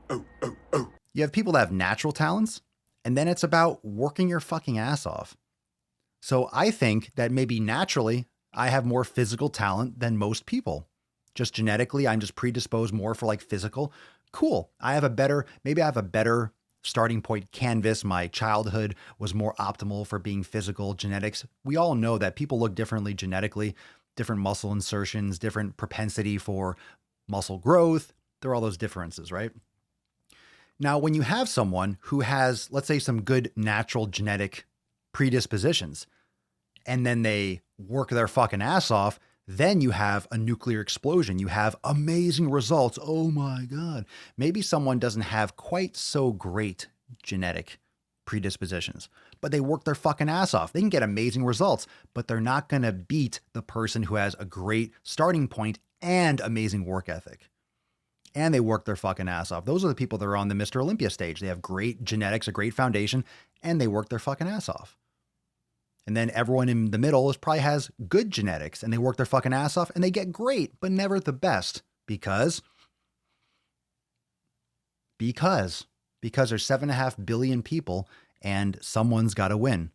You have people that have natural talents, and then it's about working your fucking ass off. So I think that maybe naturally I have more physical talent than most people. Just genetically, I'm just predisposed more for like physical. Cool. Maybe I have a better starting point canvas. My childhood was more optimal for being physical genetics. We all know that people look differently genetically, different muscle insertions, different propensity for muscle growth. There are all those differences, right? Now, when you have someone who has, let's say, some good natural genetic predispositions, and then they work their fucking ass off, then you have a nuclear explosion. You have amazing results. Oh my God. Maybe someone doesn't have quite so great genetic predispositions, but they work their fucking ass off. They can get amazing results, but they're not going to beat the person who has a great starting point and amazing work ethic. And they work their fucking ass off. Those are the people that are on the Mr. Olympia stage. They have great genetics, a great foundation, and they work their fucking ass off. And then everyone in the middle probably has good genetics and they work their fucking ass off and they get great, but never the best because there's 7.5 billion people and someone's got to win.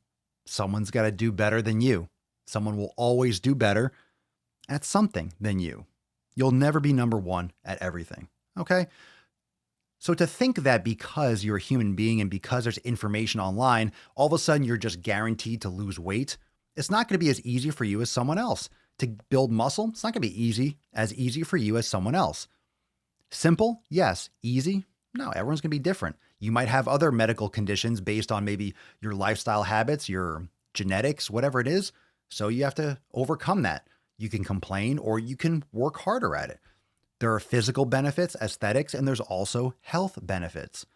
Someone's got to do better than you. Someone will always do better at something than you. You'll never be number one at everything. Okay. So to think that because you're a human being and because there's information online, all of a sudden you're just guaranteed to lose weight, it's not going to be as easy for you as someone else. To build muscle, it's not going to be as easy for you as someone else. Simple? Yes. Easy? No, everyone's going to be different. You might have other medical conditions based on maybe your lifestyle habits, your genetics, whatever it is. So you have to overcome that. You can complain or you can work harder at it. There are physical benefits, aesthetics, and there's also health benefits.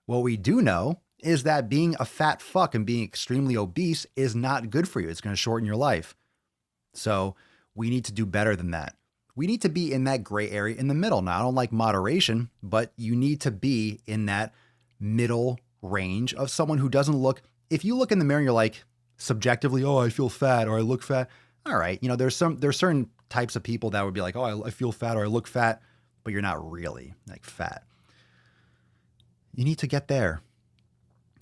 What we do know is that being a fat fuck and being extremely obese is not good for you. It's going to shorten your life. So we need to do better than that. We need to be in that gray area in the middle. Now, I don't like moderation, but you need to be in that middle range of someone who doesn't look, if you look in the mirror and you're like subjectively, oh, I feel fat or I look fat. All right. There's certain types of people that would be like, oh, I feel fat or I look fat, but you're not really like fat. You need to get there.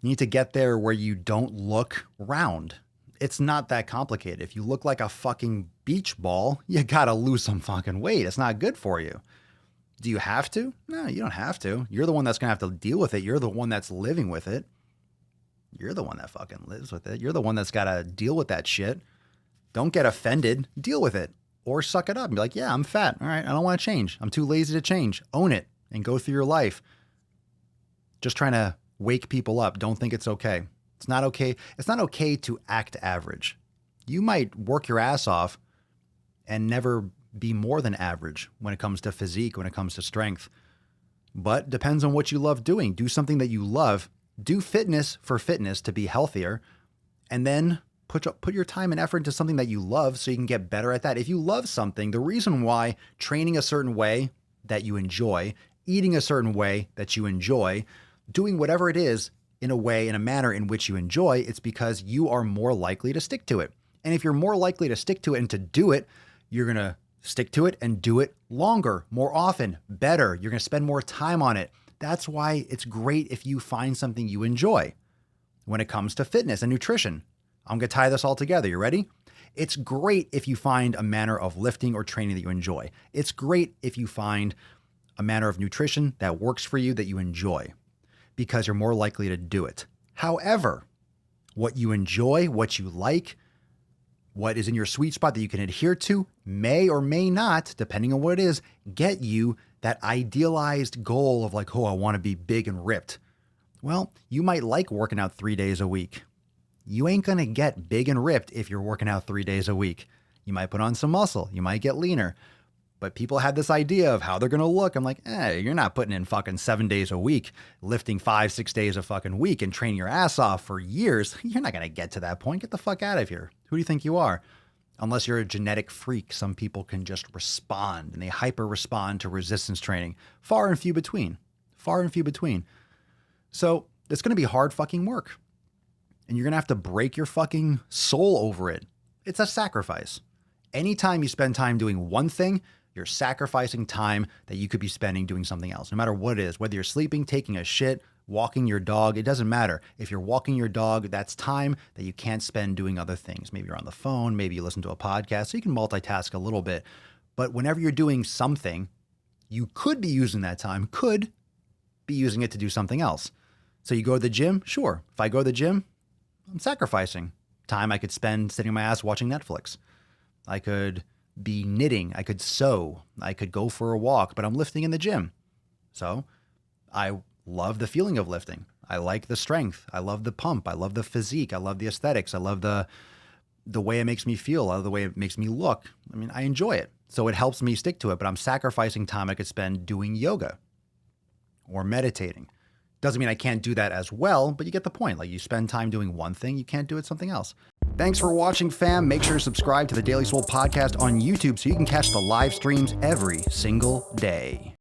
You need to get there where you don't look round. It's not that complicated. If you look like a fucking beach ball, you got to lose some fucking weight. It's not good for you. Do you have to? No, you don't have to. You're the one that's going to have to deal with it. You're the one that's living with it. You're the one that fucking lives with it. You're the one that's got to deal with that shit. Don't get offended. Deal with it. Or suck it up and be like, yeah, I'm fat. All right, I don't want to change. I'm too lazy to change. Own it and go through your life. Just trying to wake people up. Don't think it's okay. It's not okay. It's not okay to act average. You might work your ass off and never be more than average when it comes to physique, when it comes to strength. But depends on what you love doing. Do something that you love. Do fitness for fitness to be healthier. And then put your time and effort into something that you love so you can get better at that. If you love something, the reason why training a certain way that you enjoy, eating a certain way that you enjoy, doing whatever it is in a manner in which you enjoy, it's because you are more likely to stick to it. And if you're more likely to stick to it and to do it, you're going to stick to it and do it longer, more often, better. You're going to spend more time on it. That's why it's great if you find something you enjoy when it comes to fitness and nutrition. I'm going to tie this all together. You ready? It's great if you find a manner of lifting or training that you enjoy. It's great if you find a manner of nutrition that works for you that you enjoy because you're more likely to do it. However, what you enjoy, what you like, what is in your sweet spot that you can adhere to may or may not, depending on what it is, get you that idealized goal of like, oh, I want to be big and ripped. Well, you might like working out 3 days a week. You ain't going to get big and ripped if you're working out 3 days a week. You might put on some muscle. You might get leaner. But people have this idea of how they're going to look. I'm like, hey, you're not putting in fucking 7 days a week, lifting 5-6 days a fucking week and training your ass off for years. You're not going to get to that point. Get the fuck out of here. Who do you think you are? Unless you're a genetic freak, some people can just respond and they hyper respond to resistance training. Far and few between. Far and few between. So it's going to be hard fucking work. And you're going to have to break your fucking soul over it. It's a sacrifice. Anytime you spend time doing one thing, You're sacrificing time that you could be spending doing something else, no matter what it is, whether you're sleeping, taking a shit, walking your dog, it doesn't matter. If you're walking your dog, that's time that you can't spend doing other things. Maybe you're on the phone, maybe you listen to a podcast, so you can multitask a little bit. But whenever you're doing something, you could be using that time, could be using it to do something else. So you go to the gym? Sure. If I go to the gym, I'm sacrificing time I could spend sitting on my ass watching Netflix. I could be knitting. I could sew. I could go for a walk, but I'm lifting in the gym. So I love the feeling of lifting. I like the strength. I love the pump. I love the physique. I love the aesthetics. I love the way it makes me feel. I love the way it makes me look. I mean, I enjoy it. So it helps me stick to it, but I'm sacrificing time I could spend doing yoga or meditating. Doesn't mean I can't do that as well, but you get the point. Like, you spend time doing one thing, you can't do it something else. Thanks for watching, fam. Make sure to subscribe to the Daily Swole podcast on YouTube so you can catch the live streams every single day.